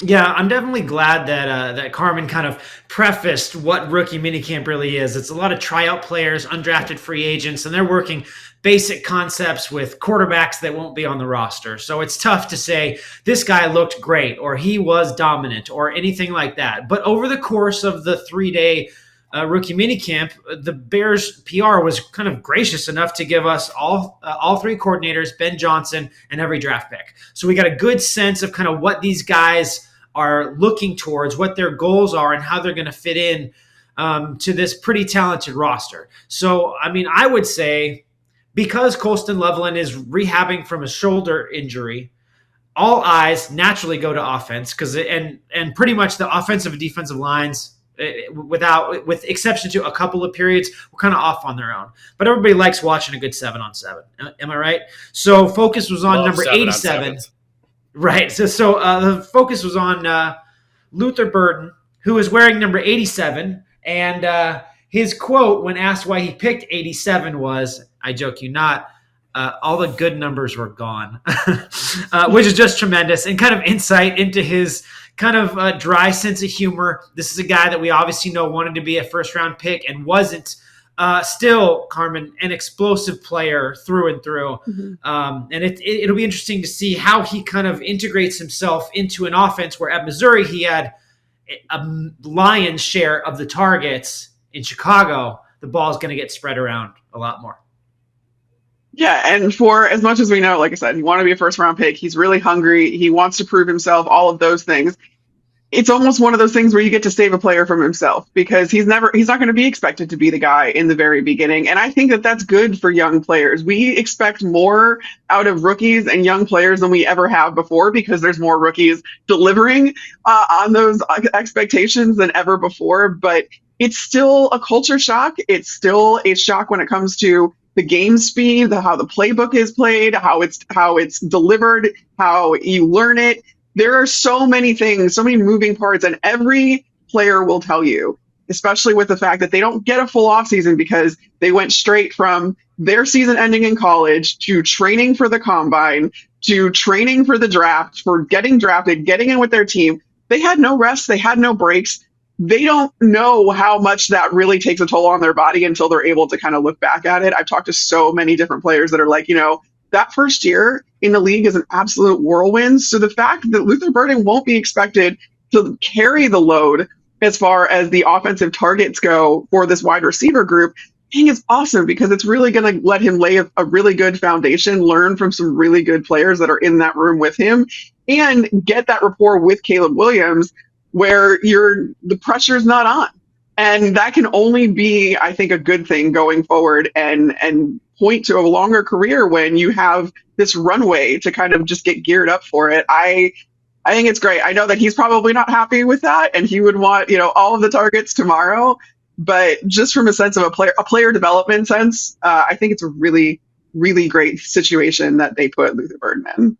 Yeah, I'm definitely glad that Carmen kind of prefaced what rookie minicamp really is. It's a lot of tryout players, undrafted free agents, and they're working basic concepts with quarterbacks that won't be on the roster. So it's tough to say this guy looked great or he was dominant or anything like that. But over the course of the 3 day rookie minicamp, the Bears PR was kind of gracious enough to give us all three coordinators, Ben Johnson, and every draft pick. So we got a good sense of kind of what these guys are looking towards, what their goals are, and how they're going to fit in to this pretty talented roster. So, I mean, I would say because Colston Loveland is rehabbing from a shoulder injury, all eyes naturally go to offense because and pretty much the offensive and defensive lines, with exception to a couple of periods, were kind of off on their own. But everybody likes watching a good 7-on-7. Am I right? So focus was on number 87. Right. So the focus was on Luther Burden, who is wearing number 87. And his quote when asked why he picked 87 was, I joke you not, all the good numbers were gone, which is just tremendous and kind of insight into his kind of dry sense of humor. This is a guy that we obviously know wanted to be a first-round pick and wasn't. Still, Carmen, an explosive player through and through. And it'll be interesting to see how he kind of integrates himself into an offense where at Missouri he had a lion's share of the targets. In Chicago, the ball is going to get spread around a lot more. Yeah, and for as much as we know, like I said, he wanted to be a first round pick. He's really hungry. He wants to prove himself, all of those things. It's almost one of those things where you get to save a player from himself because he's not going to be expected to be the guy in the very beginning. And I think that that's good for young players. We expect more out of rookies and young players than we ever have before because there's more rookies delivering on those expectations than ever before. But it's still a culture shock. It's still a shock when it comes to the game speed, how the playbook is played, how it's delivered, how you learn it. There are so many things, so many moving parts, and every player will tell you, especially with the fact that they don't get a full offseason because they went straight from their season ending in college to training for the combine to training for the draft, for getting drafted, getting in with their team. They had no rest. They had no breaks. They don't know how much that really takes a toll on their body until they're able to kind of look back at it. I've talked to so many different players that are like, that first year in the league is an absolute whirlwind. So the fact that Luther Burden won't be expected to carry the load as far as the offensive targets go for this wide receiver group, I think it's awesome because it's really going to let him lay a really good foundation, learn from some really good players that are in that room with him, and get that rapport with Caleb Williams where the pressure is not on. And that can only be, I think, a good thing going forward and point to a longer career when you have this runway to kind of just get geared up for it. I think it's great. I know that he's probably not happy with that and he would want, all of the targets tomorrow. But just from a sense of a player development sense, I think it's a really, really great situation that they put Luther Burden in.